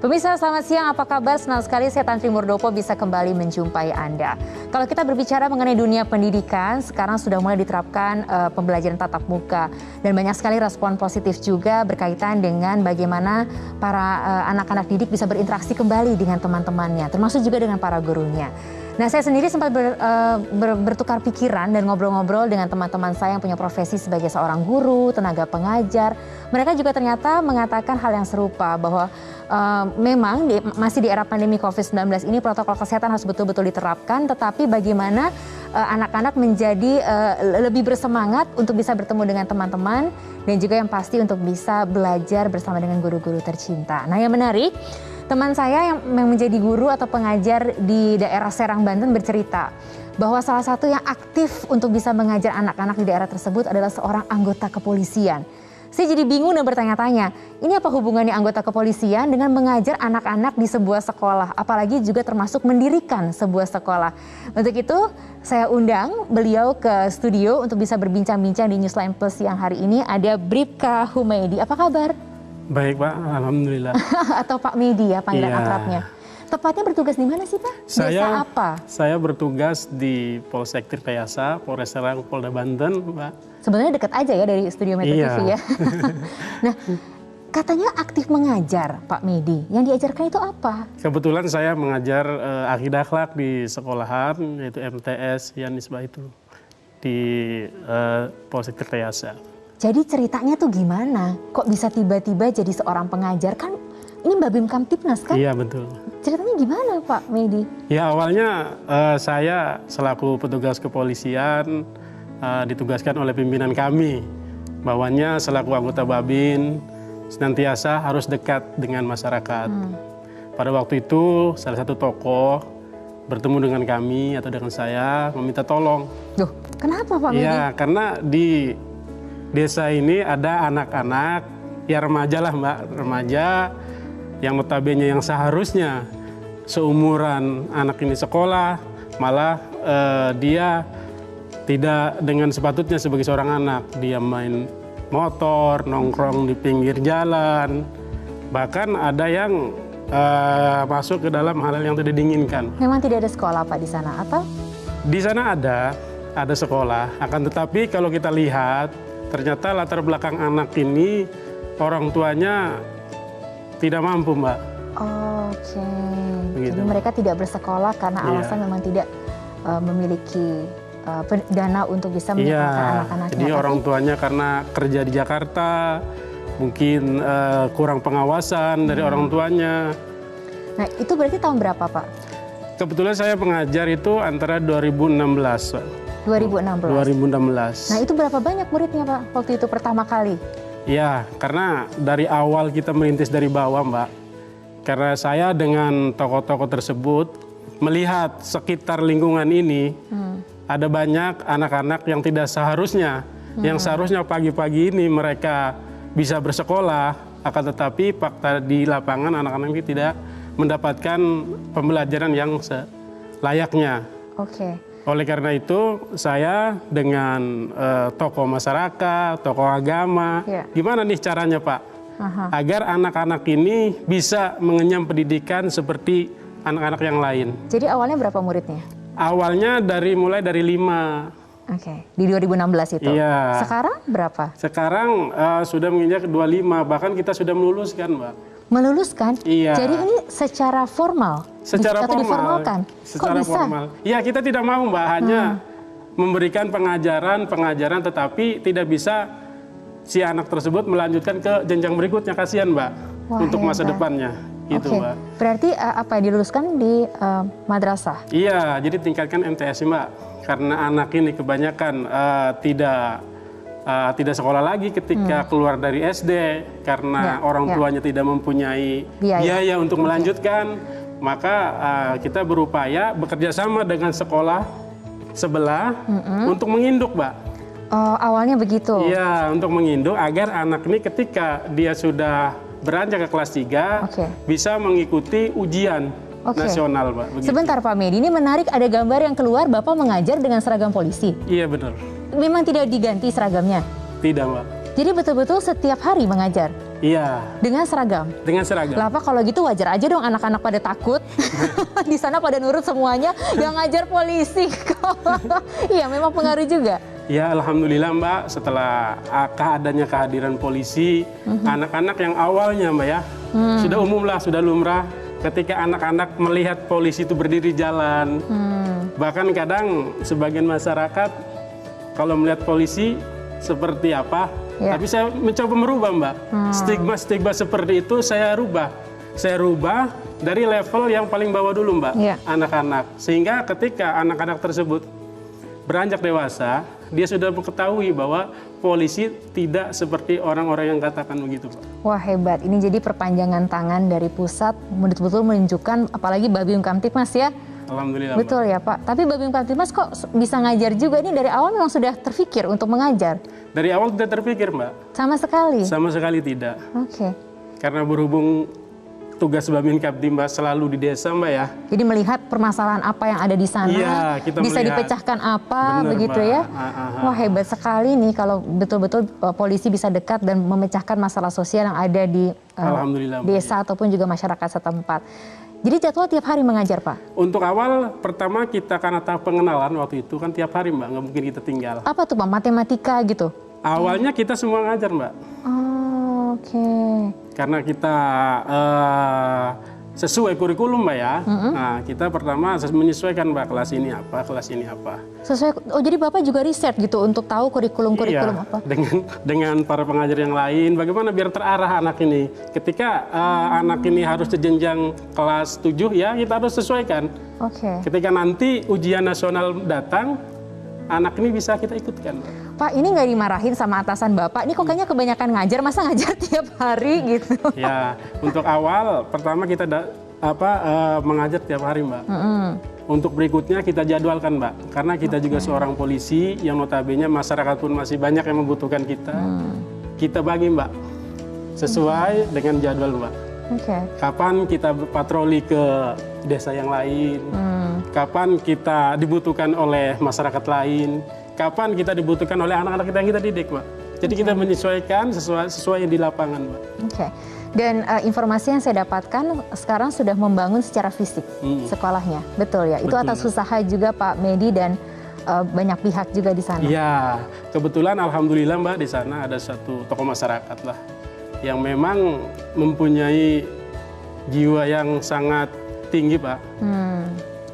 Pemirsa, selamat siang, apa kabar? Senang sekali saya Tantri Murdopo bisa kembali menjumpai Anda. Kalau kita berbicara mengenai dunia pendidikan, sekarang sudah mulai diterapkan pembelajaran tatap muka. Dan banyak sekali respon positif juga berkaitan dengan bagaimana para anak-anak didik bisa berinteraksi kembali dengan teman-temannya, termasuk juga dengan para gurunya. Nah, saya sendiri sempat bertukar pikiran dan ngobrol-ngobrol dengan teman-teman saya yang punya profesi sebagai seorang guru, tenaga pengajar. Mereka juga ternyata mengatakan hal yang serupa, bahwa memang masih di era pandemi COVID-19 ini protokol kesehatan harus betul-betul diterapkan, tetapi bagaimana anak-anak menjadi lebih bersemangat untuk bisa bertemu dengan teman-teman dan juga yang pasti untuk bisa belajar bersama dengan guru-guru tercinta. Nah, yang menarik, teman saya yang menjadi guru atau pengajar di daerah Serang, Banten bercerita bahwa salah satu yang aktif untuk bisa mengajar anak-anak di daerah tersebut adalah seorang anggota kepolisian. Saya jadi bingung dan bertanya-tanya, ini apa hubungannya anggota kepolisian dengan mengajar anak-anak di sebuah sekolah, apalagi juga termasuk mendirikan sebuah sekolah. Untuk itu, saya undang beliau ke studio untuk bisa berbincang-bincang di Newsline Plus yang hari ini. Ada Bribka Humaydi, apa kabar? Baik Pak, Alhamdulillah. Atau Pak Medi ya panggilan akrabnya. Tepatnya bertugas di mana sih Pak? Desa apa? Saya bertugas di Polsek Tirtayasa, Polres Serang, Polda Banten, Pak. Sebenarnya dekat aja ya dari studio Metro TV ya. Nah, katanya aktif mengajar Pak Medi. Yang diajarkan itu apa? Kebetulan saya mengajar akidah akhlak di sekolahan, yaitu MTS Yanisba itu, di Polsek Tirtayasa. Jadi ceritanya tuh gimana? Kok bisa tiba-tiba jadi seorang pengajar? Kan ini Babim Kamtipnas kan? Iya betul. Ceritanya gimana Pak Medi? Ya awalnya saya selaku petugas kepolisian ditugaskan oleh pimpinan kami. Bahwanya selaku anggota Babin senantiasa harus dekat dengan masyarakat. Pada waktu itu salah satu tokoh bertemu dengan kami atau dengan saya meminta tolong. Duh, kenapa Pak Medi? Ya karena di desa ini ada anak-anak, ya remaja lah Mbak, remaja yang notabene yang seharusnya seumuran anak ini sekolah, malah dia tidak dengan sepatutnya sebagai seorang anak. Dia main motor, nongkrong di pinggir jalan, bahkan ada yang masuk ke dalam hal-hal yang tidak diinginkan. Memang tidak ada sekolah Pak di sana atau? Di sana ada sekolah, akan tetapi kalau kita lihat ternyata latar belakang anak ini orang tuanya tidak mampu, Mbak. Oke. Jadi mereka tidak bersekolah karena alasan memang tidak memiliki dana untuk bisa menyekolahkan anak-anaknya. Jadi orang tuanya karena kerja di Jakarta, mungkin kurang pengawasan dari orang tuanya. Nah, itu berarti tahun berapa, Pak? Kebetulan saya pengajar itu antara 2016, Pak. 2016. Nah, itu berapa banyak muridnya, Pak, waktu itu pertama kali? Ya, karena dari awal kita merintis dari bawah, Mbak. Karena saya dengan tokoh-tokoh tersebut melihat sekitar lingkungan ini ada banyak anak-anak yang tidak seharusnya, yang seharusnya pagi-pagi ini mereka bisa bersekolah, akan tetapi fakta di lapangan anak-anak ini tidak mendapatkan pembelajaran yang layaknya. Oke. Oleh karena itu, saya dengan tokoh masyarakat, tokoh agama, gimana nih caranya Pak? Agar anak-anak ini bisa mengenyam pendidikan seperti anak-anak yang lain. Jadi awalnya berapa muridnya? Awalnya mulai dari 5. Oke, di 2016 itu? Iya. Sekarang berapa? Sekarang sudah menginjak 25, bahkan kita sudah meluluskan Mbak. Meluluskan? Iya. Jadi ini secara formal? Secara atau diformalkan? Secara Kok bisa? formal. Ya kita tidak mau Mbak, hanya memberikan pengajaran tetapi tidak bisa si anak tersebut melanjutkan ke jenjang berikutnya, kasihan Mbak. Wah, untuk masa depannya. Itu Mbak. Berarti apa diluluskan di madrasah? Iya, jadi tingkatkan MTS Mbak. Karena anak ini kebanyakan tidak sekolah lagi ketika keluar dari SD karena orang tuanya tidak mempunyai biaya untuk melanjutkan, maka kita berupaya bekerja sama dengan sekolah sebelah untuk menginduk, Mbak. Oh, awalnya begitu? Iya, untuk menginduk agar anak ini ketika dia sudah beranjak ke kelas 3 bisa mengikuti ujian nasional, Pak. Begitu. Sebentar Pak Medi, ini menarik, ada gambar yang keluar Bapak mengajar dengan seragam polisi. Iya benar. Memang tidak diganti seragamnya? Tidak Mbak. Jadi betul-betul setiap hari mengajar? Iya. Dengan seragam? Dengan seragam. Lah Pak, kalau gitu wajar aja dong anak-anak pada takut. Di sana pada nurut semuanya, yang ngajar polisi. Iya, memang pengaruh juga. Ya, alhamdulillah Mbak, setelah adanya kehadiran polisi, anak-anak yang awalnya Mbak ya, sudah umum lah, sudah lumrah, ketika anak-anak melihat polisi itu berdiri jalan, bahkan kadang sebagian masyarakat kalau melihat polisi seperti apa, tapi saya mencoba merubah Mbak, stigma-stigma seperti itu saya rubah dari level yang paling bawah dulu Mbak, anak-anak, sehingga ketika anak-anak tersebut beranjak dewasa, dia sudah mengetahui bahwa polisi tidak seperti orang-orang yang katakan begitu, Pak. Wah, hebat. Ini jadi perpanjangan tangan dari pusat, betul-betul menunjukkan, apalagi Babim Kamtibmas ya. Alhamdulillah. Betul Mbak. ya Pak. Tapi Babim Kamtibmas kok bisa ngajar juga? Ini dari awal memang sudah terpikir untuk mengajar? Dari awal tidak terpikir, Mbak. Sama sekali? Sama sekali tidak. Oke. Karena berhubung tugas Babim Kamtibmas selalu di desa Mbak ya. Jadi melihat permasalahan apa yang ada di sana, kita bisa melihat. Dipecahkan apa, Bener, begitu Mbak. ya. Wah, hebat sekali nih kalau betul-betul polisi bisa dekat dan memecahkan masalah sosial yang ada di Alhamdulillah, Mbak. desa ataupun juga masyarakat setempat. Jadi jadwal tiap hari mengajar, Pak? Untuk awal, pertama kita karena tahap pengenalan waktu itu kan tiap hari Mbak, nggak mungkin kita tinggal. Apa tuh Pak, matematika gitu? Awalnya kita semua ngajar Mbak. Oh, oke. Karena kita sesuai kurikulum Mbak ya. Nah, kita pertama menyesuaikan Mbak, kelas ini apa, kelas ini apa. Sesuai, oh jadi Bapak juga riset gitu untuk tahu kurikulum-kurikulum Iya, apa? dengan para pengajar yang lain, bagaimana biar terarah anak ini. Ketika anak ini harus jenjang kelas 7 ya, kita harus sesuaikan. Oke. Ketika nanti ujian nasional datang, anak ini bisa kita ikutkan. Pak, ini nggak dimarahin sama atasan Bapak? Ini kok kayaknya kebanyakan ngajar, masa ngajar tiap hari gitu? Ya, untuk awal pertama kita mengajar tiap hari Mbak. Untuk berikutnya kita jadwalkan Mbak, karena kita juga seorang polisi yang notabene masyarakat pun masih banyak yang membutuhkan kita. Kita bagi Mbak, sesuai dengan jadwal Mbak. Kapan kita patroli ke desa yang lain, kapan kita dibutuhkan oleh masyarakat lain, kapan kita dibutuhkan oleh anak-anak kita yang kita didik, Mbak. Jadi kita menyesuaikan sesuai yang di lapangan, Mbak. Dan informasi yang saya dapatkan sekarang sudah membangun secara fisik sekolahnya, betul ya? Itu Betul, atas usaha juga Pak Medi dan banyak pihak juga di sana. Iya, kebetulan alhamdulillah Mbak di sana ada satu tokoh masyarakat lah yang memang mempunyai jiwa yang sangat tinggi Pak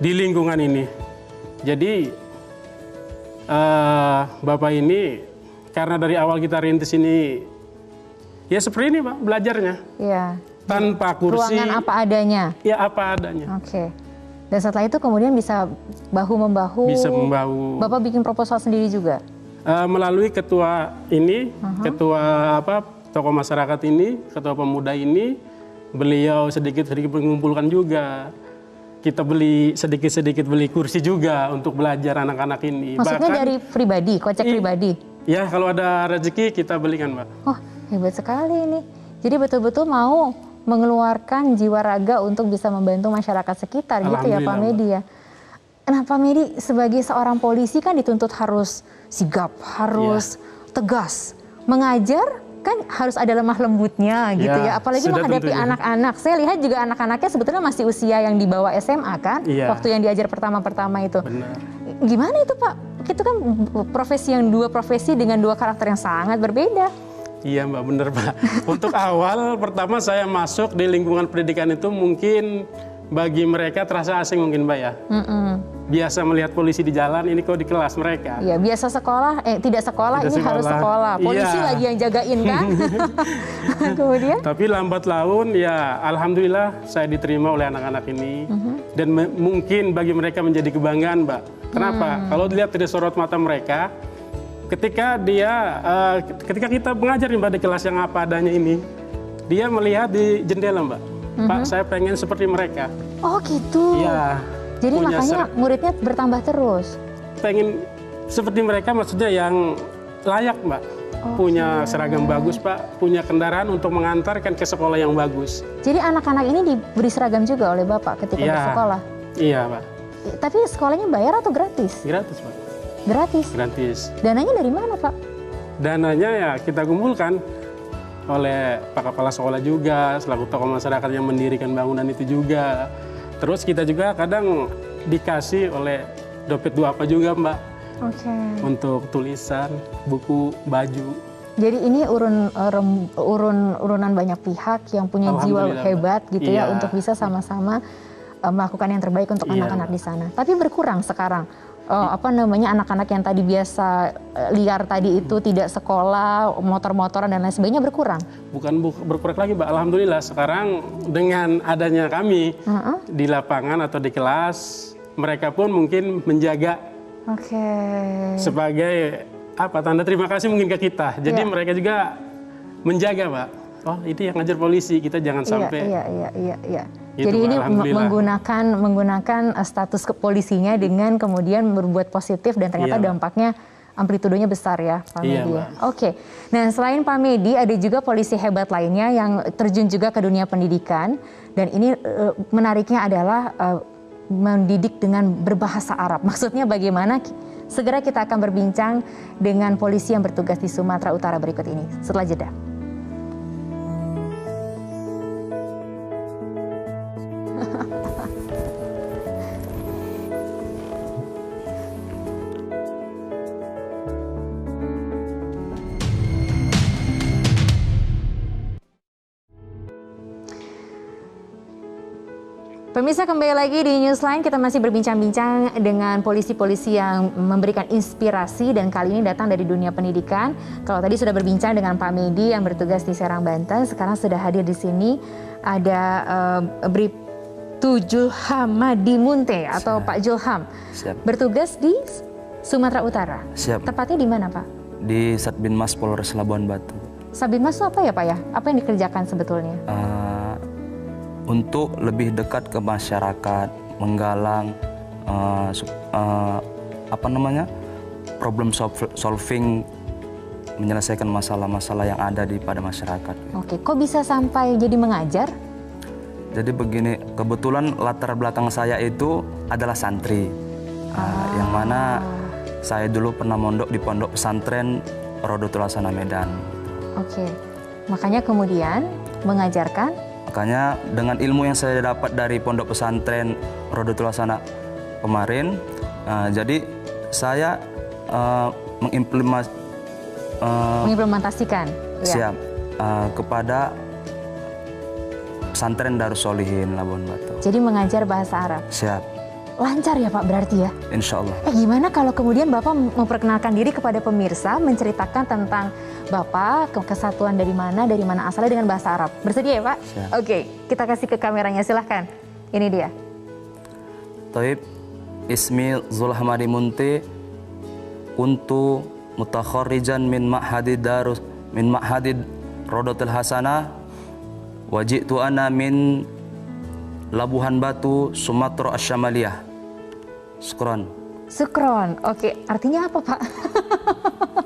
di lingkungan ini. Jadi Bapak ini karena dari awal kita rintis ini ya seperti ini Pak belajarnya. Iya. Tanpa kursi. Ruangan apa adanya. Ya apa adanya. Oke. Dan setelah itu kemudian bisa bahu-membahu. Bisa membahu. Bapak bikin proposal sendiri juga? Melalui ketua ini, ketua tokoh masyarakat ini, ketua pemuda ini, beliau sedikit-sedikit mengumpulkan juga. Kita beli sedikit-sedikit beli kursi juga untuk belajar anak-anak ini. Maksudnya bahkan, dari pribadi, kocek pribadi? Ya kalau ada rezeki kita belikan Mbak. Oh hebat sekali ini. Jadi betul-betul mau mengeluarkan jiwa raga untuk bisa membantu masyarakat sekitar gitu ya Pak Medi ya. Nah Pak Medi sebagai seorang polisi kan dituntut harus sigap, harus tegas. Mengajar kan harus ada lemah lembutnya gitu ya. Apalagi menghadapi anak-anak. Saya lihat juga anak-anaknya sebetulnya masih usia yang di bawah SMA kan. Waktu yang diajar pertama-pertama itu. Benar. Gimana itu Pak? Itu kan profesi yang dua profesi dengan dua karakter yang sangat berbeda. Iya Mbak, bener Mbak. Untuk awal pertama saya masuk di lingkungan pendidikan itu mungkin bagi mereka terasa asing mungkin Mbak ya. Biasa melihat polisi di jalan, ini kok di kelas mereka. Iya, biasa sekolah, tidak sekolah, ini harus sekolah. Polisi lagi yang jagain kan. Kemudian? Tapi lambat laun ya alhamdulillah saya diterima oleh anak-anak ini. Dan mungkin bagi mereka menjadi kebanggaan Mbak. Kenapa? Kalau dilihat dari sorot mata mereka, ketika kita mengajar nih Mbak di kelas yang apa adanya ini, dia melihat di jendela Mbak, Pak saya pengen seperti mereka. Oh gitu. Iya. Jadi makanya muridnya bertambah terus. Pengen seperti mereka maksudnya yang layak Mbak. Punya seragam bagus Pak, punya kendaraan untuk mengantarkan ke sekolah yang bagus. Jadi anak-anak ini diberi seragam juga oleh Bapak ketika bersekolah? Iya Pak. Tapi sekolahnya bayar atau gratis? Gratis Pak. Gratis? Gratis. Dananya dari mana Pak? Dananya ya kita kumpulkan. oleh Pak Kepala Sekolah juga, selaku tokoh masyarakat yang mendirikan bangunan itu juga. Terus kita juga kadang dikasih oleh dompet duafa juga Mbak, untuk tulisan, buku, baju. Jadi ini urunan banyak pihak yang punya jiwa hebat gitu ya untuk bisa sama-sama melakukan yang terbaik untuk anak-anak di sana. Tapi berkurang sekarang. Anak-anak yang tadi biasa liar tadi itu tidak sekolah, motor-motoran dan lain sebagainya berkurang? Bukan berkurang lagi Mbak, alhamdulillah sekarang dengan adanya kami di lapangan atau di kelas, mereka pun mungkin menjaga sebagai tanda terima kasih mungkin ke kita. Jadi mereka juga menjaga Mbak. Oh ini yang ngajar polisi, kita jangan sampai. Gitu, jadi ini menggunakan status kepolisinya dengan kemudian berbuat positif dan ternyata dampaknya amplitudonya besar ya Pak Medi. Oke. Nah selain Pak Medi ada juga polisi hebat lainnya yang terjun juga ke dunia pendidikan dan ini menariknya adalah mendidik dengan berbahasa Arab. Maksudnya bagaimana? Segera kita akan berbincang dengan polisi yang bertugas di Sumatera Utara berikut ini setelah jeda. Pemirsa, kembali lagi di Newsline, kita masih berbincang-bincang dengan polisi-polisi yang memberikan inspirasi dan kali ini datang dari dunia pendidikan. Kalau tadi sudah berbincang dengan Pak Medi yang bertugas di Serang, Banten, sekarang sudah hadir di sini ada Bribtu Julham Madimunte atau Pak Julham. Bertugas di Sumatera Utara. Tepatnya di mana Pak? Di Satbinmas Polres Labuan Batu. Satbinmas itu apa ya Pak ya? Apa yang dikerjakan sebetulnya? Untuk lebih dekat ke masyarakat, menggalang problem solving, menyelesaikan masalah-masalah yang ada pada masyarakat. Oke, kok bisa sampai jadi mengajar? Jadi begini, kebetulan latar belakang saya itu adalah santri, yang mana saya dulu pernah mondok di pondok pesantren Rodotul Hasanah Medan. Oke, makanya kemudian mengajarkan. Makanya dengan ilmu yang saya dapat dari pondok pesantren Rodotul Hasanah kemarin, jadi saya mengimplementasikan kepada pesantren Darussolihin Labuan Batu. Jadi mengajar bahasa Arab. Siap. Lancar ya Pak berarti ya? Insya Allah. Gimana kalau kemudian Bapak memperkenalkan diri kepada pemirsa, menceritakan tentang Bapak, kesatuan dari mana asalnya dengan bahasa Arab. Bersedia ya Pak? Siap. Oke, kita kasih ke kameranya, silahkan. Ini dia. Taib, Ismi Julham Madimunte, kuntu mutakharijan min ma'hadid Rodotul Hasanah, wajitu ana min Labuhan Batu, Sumatera Asyamaliyah. Sukron. Oke, artinya apa Pak?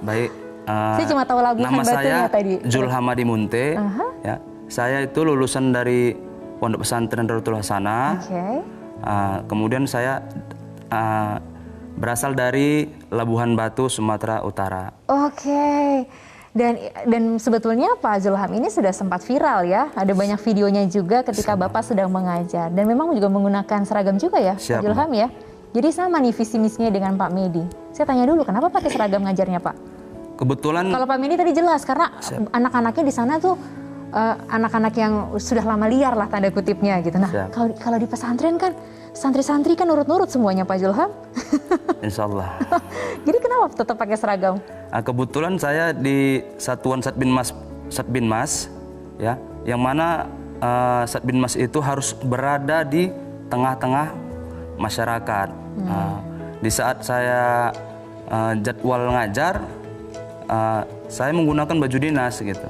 Baik. Saya cuma tahu Labuhan nama Batunya saya tadi. Julham Madimunte. Ya, saya itu lulusan dari Pondok Pesantren Darussolihin Hasanah. Kemudian saya berasal dari Labuhan Batu, Sumatera Utara. Oke. Dan sebetulnya Pak Julham ini sudah sempat viral ya. Ada banyak videonya juga ketika Bapak sedang mengajar. Dan memang juga menggunakan seragam juga ya Pak Julham ya. Jadi sama nih visi misinya dengan Pak Medi. Saya tanya dulu, kenapa pakai seragam ngajarnya Pak? Kebetulan. Kalau Pak Medi tadi jelas, karena anak-anaknya di sana tuh anak-anak yang sudah lama liar lah tanda kutipnya gitu. Nah kalau di pesantren kan santri-santri kan nurut-nurut semuanya Pak Julham. Insya Allah. Jadi kenapa tetap pakai seragam? Kebetulan saya di Satuan Satbinmas ya, yang mana Satbinmas itu harus berada di tengah-tengah masyarakat. Di saat saya jadwal ngajar, saya menggunakan baju dinas gitu.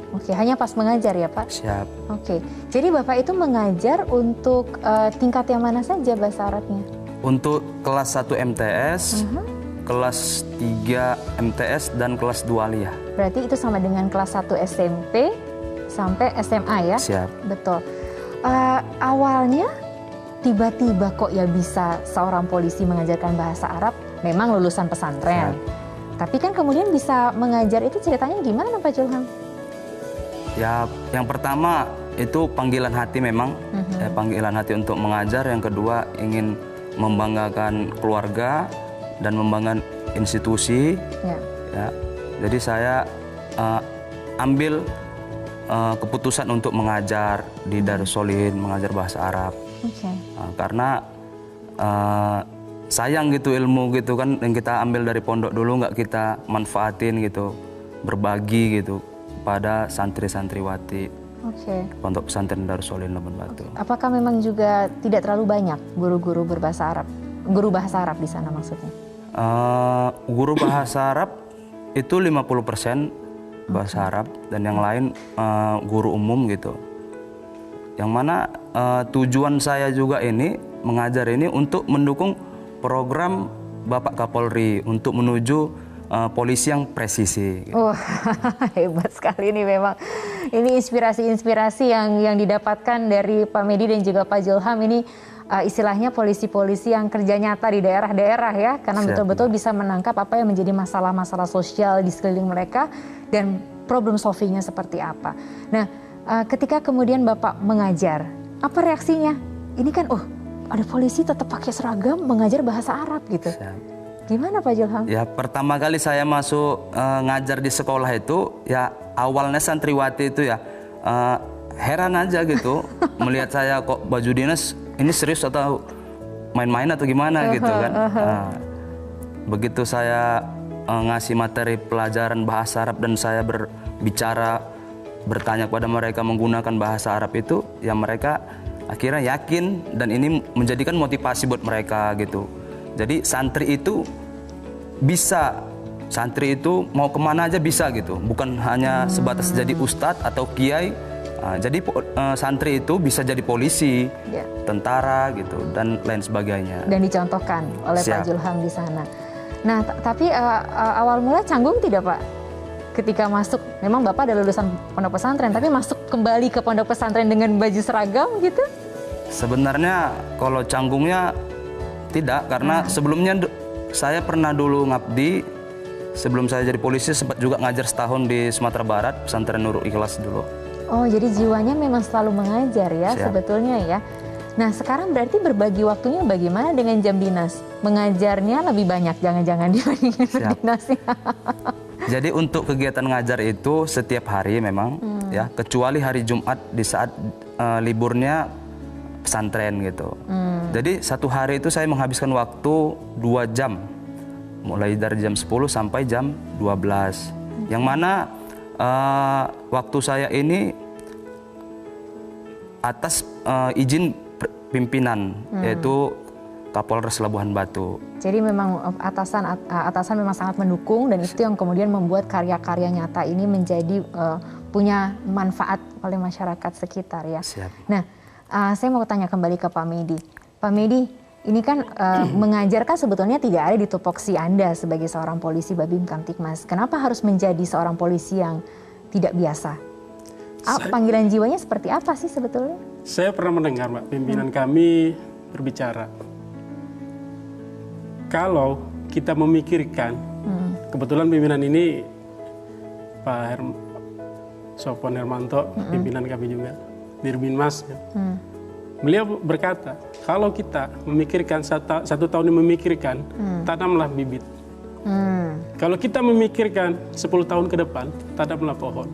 Oke, hanya pas mengajar ya Pak? Siap. Oke, jadi Bapak itu mengajar untuk tingkat yang mana saja bahasa Arabnya? Untuk kelas 1 MTS, kelas 3 MTS, dan kelas 2 aliyah. Berarti itu sama dengan kelas 1 SMP sampai SMA ya? Siap. Betul. Awalnya tiba-tiba kok ya bisa seorang polisi mengajarkan bahasa Arab, memang lulusan pesantren. Tapi kan kemudian bisa mengajar, itu ceritanya gimana Pak Julham? Ya, yang pertama itu panggilan hati memang, panggilan hati untuk mengajar. Yang kedua ingin membanggakan keluarga dan membanggakan institusi. Ya. Jadi saya ambil keputusan untuk mengajar di Darus Solihin, mengajar bahasa Arab. Karena sayang gitu ilmu gitu kan yang kita ambil dari pondok dulu nggak kita manfaatin gitu, berbagi gitu pada santri-santriwati pondok pesantren Darus Solihin Labuan Batu. Apakah memang juga tidak terlalu banyak guru-guru berbahasa Arab, guru bahasa Arab di sana maksudnya? Guru bahasa Arab itu 50% bahasa Arab dan yang lain guru umum gitu. Yang mana tujuan saya juga ini mengajar ini untuk mendukung program Bapak Kapolri untuk menuju polisi yang presisi. Gitu. Wah, hebat sekali ini memang. Ini inspirasi-inspirasi yang didapatkan dari Pak Medi dan juga Pak Julham ini istilahnya polisi-polisi yang kerja nyata di daerah-daerah ya. Karena betul-betul bisa menangkap apa yang menjadi masalah-masalah sosial di sekeliling mereka dan problem solvingnya seperti apa. Nah, ketika kemudian Bapak mengajar, apa reaksinya? Ini kan, ada polisi tetap pakai seragam mengajar bahasa Arab gitu. Gimana Pak Julham? Ya, pertama kali saya masuk ngajar di sekolah itu, ya awalnya santriwati itu ya heran aja gitu melihat saya kok baju dinas ini serius atau main-main atau gimana gitu kan. Begitu saya ngasih materi pelajaran bahasa Arab dan saya berbicara, bertanya kepada mereka menggunakan bahasa Arab itu, ya mereka akhirnya yakin dan ini menjadikan motivasi buat mereka gitu. Jadi santri itu bisa, santri itu mau kemana aja bisa gitu, bukan hanya sebatas jadi ustadz atau kiai. Jadi santri itu bisa jadi polisi, tentara gitu dan lain sebagainya. Dan dicontohkan oleh Pak Julham di sana. Nah, tapi awal mula canggung tidak Pak? Ketika masuk, memang Bapak ada lulusan pondok pesantren, tapi masuk kembali ke pondok pesantren dengan baju seragam gitu? Sebenarnya kalau canggungnya tidak, karena sebelumnya saya pernah dulu ngabdi, sebelum saya jadi polisi sempat juga ngajar setahun di Sumatera Barat, pesantren Nurul Ikhlas dulu. Oh, jadi jiwanya memang selalu mengajar ya sebetulnya ya. Nah, sekarang berarti berbagi waktunya bagaimana dengan jam dinas? Mengajarnya lebih banyak jangan-jangan dibandingkan berdinasnya. Jadi untuk kegiatan ngajar itu setiap hari memang ya, kecuali hari Jumat di saat liburnya pesantren gitu. Jadi satu hari itu saya menghabiskan waktu 2 jam. Mulai dari jam 10 sampai jam 12. Yang mana waktu saya ini atas izin pimpinan, yaitu Kapolres Labuhan Batu. Jadi memang atasan memang sangat mendukung dan itu yang kemudian membuat karya-karya nyata ini menjadi punya manfaat oleh masyarakat sekitar ya. Nah, saya mau tanya kembali ke Pak Medi. Pak Medi, ini kan mengajar kan sebetulnya tidak ada di tupoksi Anda sebagai seorang polisi Babin Kamtibmas. Kenapa harus menjadi seorang polisi yang tidak biasa? Panggilan jiwanya seperti apa sih sebetulnya? Saya pernah mendengar Mbak, pimpinan kami berbicara. Kalau kita memikirkan, kebetulan pimpinan ini Pak Sopon Hermanto, pimpinan kami juga, Dirbinmas. Beliau berkata, kalau kita memikirkan satu tahun ini memikirkan, tanamlah bibit. Kalau kita memikirkan 10 tahun ke depan, tanamlah pohon.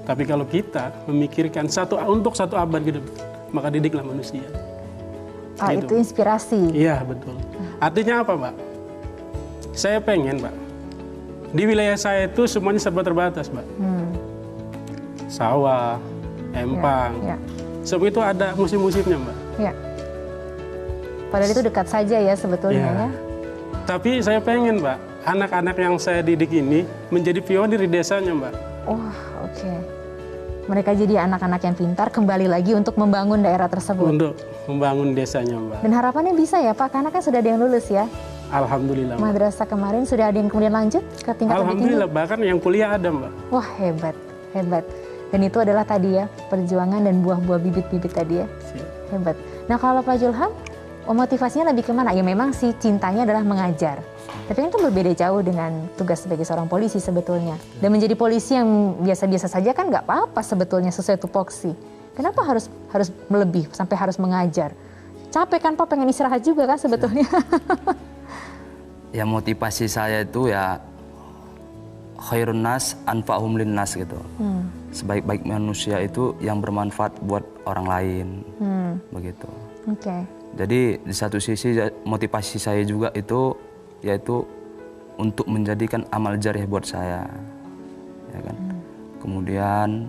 Tapi kalau kita memikirkan untuk satu abad ke depan, maka didiklah manusia. Gitu. Itu inspirasi. Iya, betul. Artinya apa, Mbak? Saya pengen, Mbak, di wilayah saya itu semuanya serba terbatas, Mbak. Sawah, empang, semua itu ada musim-musimnya, Mbak. Ya. Padahal itu dekat saja ya sebetulnya ya. Tapi saya pengen, Mbak, anak-anak yang saya didik ini menjadi pionir di desanya, Mbak. Mereka jadi anak-anak yang pintar, kembali lagi untuk membangun daerah tersebut. Untuk membangun desanya, Mbak. Dan harapannya bisa ya, Pak, karena kan sudah ada yang lulus ya. Alhamdulillah, Mbak. Madrasah kemarin sudah ada yang kemudian lanjut ke tingkat lebih tinggi. Alhamdulillah, bahkan yang kuliah ada, Mbak. Wah, hebat, hebat. Dan itu adalah tadi ya, perjuangan dan buah-buah bibit-bibit tadi ya. Hebat. Nah, kalau Pak Julham, motivasinya lebih kemana? Ya memang sih cintanya adalah mengajar. Tapi kan itu berbeda jauh dengan tugas sebagai seorang polisi sebetulnya. Dan menjadi polisi yang biasa-biasa saja kan nggak apa-apa sebetulnya sesuai tupoksi. Kenapa harus melebih sampai harus mengajar? Capek kan Pak, pengen istirahat juga kan sebetulnya. Ya motivasi saya itu ya khairun nas anfa'hum linnas gitu. Sebaik-baik manusia itu yang bermanfaat buat orang lain. Begitu. Oke. Jadi di satu sisi motivasi saya juga itu yaitu untuk menjadikan amal jariah buat saya. Ya kan? Kemudian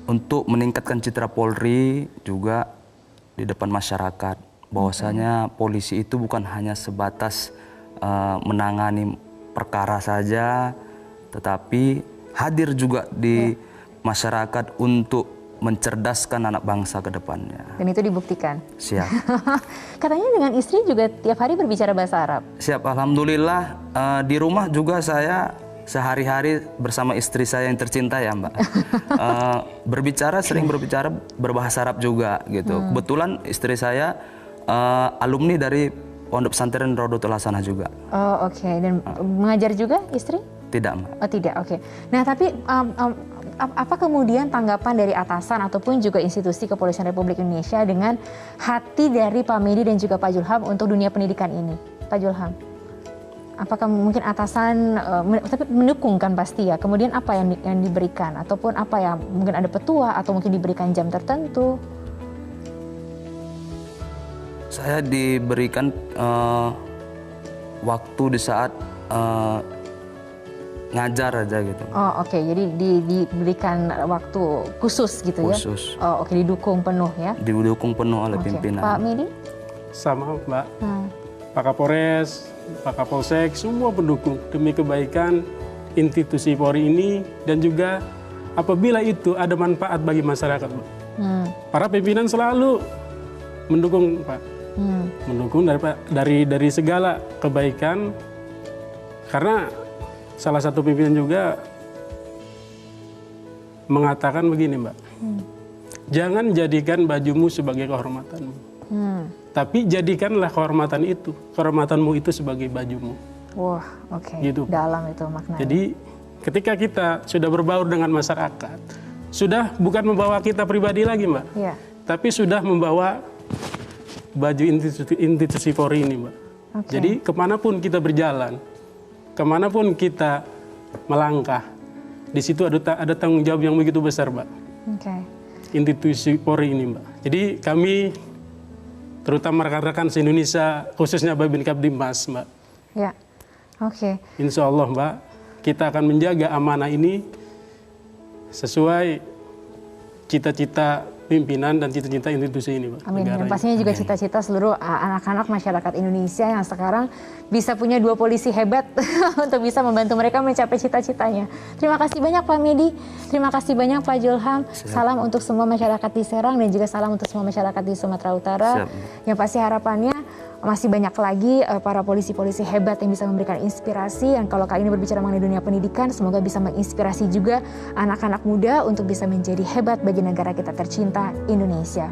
untuk meningkatkan citra Polri juga di depan masyarakat, bahwasanya polisi itu bukan hanya sebatas menangani perkara saja, tetapi hadir juga di masyarakat untuk mencerdaskan anak bangsa ke depannya. Dan itu dibuktikan. Siap. Katanya dengan istri juga tiap hari berbicara bahasa Arab. Siap, alhamdulillah. Di rumah juga saya sehari-hari bersama istri saya yang tercinta ya Mbak. Sering berbicara berbahasa Arab juga gitu. Kebetulan istri saya alumni dari Pondok Pesantren Rodotul Hasanah juga. Oh oke. Dan mengajar juga istri? Tidak Mbak. Oh tidak, oke. Nah tapi apa kemudian tanggapan dari atasan ataupun juga institusi Kepolisian Republik Indonesia dengan hati dari Pak Medi dan juga Pak Julham untuk dunia pendidikan ini? Pak Julham, apakah mungkin atasan tapi mendukung kan pasti ya? Kemudian apa yang diberikan ataupun apa yang mungkin ada petua atau mungkin diberikan jam tertentu? Saya diberikan waktu di saat ngajar aja gitu. Oh oke, jadi diberikan waktu khusus gitu ya? Khusus. Oh oke, didukung penuh ya? Didukung penuh oleh pimpinan. Pak Medi? Sama Mbak. Pak Kapolres, Pak Kapolsek, semua pendukung demi kebaikan institusi Polri ini dan juga apabila itu ada manfaat bagi masyarakat. Para pimpinan selalu mendukung Pak. Mendukung dari segala kebaikan, karena salah satu pimpinan juga mengatakan begini Mbak, jangan jadikan bajumu sebagai kehormatanmu, tapi jadikanlah kehormatanmu itu sebagai bajumu. Wah oke, Gitu. dalam itu maknanya. Jadi ketika kita sudah berbaur dengan masyarakat, sudah bukan membawa kita pribadi lagi Mbak, tapi sudah membawa baju institusi Polri ini Mbak. Jadi kemanapun kita berjalan, kemanapun kita melangkah, di situ ada tanggung jawab yang begitu besar, Mbak. Institusi Polri ini, Mbak. Jadi kami, terutama rekan-rekan se-Indonesia, khususnya Babin Kapdimas, Mbak. Ya, Insya Allah, Mbak, kita akan menjaga amanah ini sesuai cita-cita pimpinan dan cita-cita institusi ini, Pak. Amin. Dan pastinya juga cita-cita seluruh anak-anak masyarakat Indonesia yang sekarang bisa punya dua polisi hebat untuk bisa membantu mereka mencapai cita-citanya. Terima kasih banyak Pak Medi, terima kasih banyak Pak Julham. Salam untuk semua masyarakat di Serang dan juga salam untuk semua masyarakat di Sumatera Utara. Yang pasti harapannya masih banyak lagi para polisi-polisi hebat yang bisa memberikan inspirasi. Yang kalau kali ini berbicara mengenai dunia pendidikan, semoga bisa menginspirasi juga anak-anak muda untuk bisa menjadi hebat bagi negara kita tercinta Indonesia.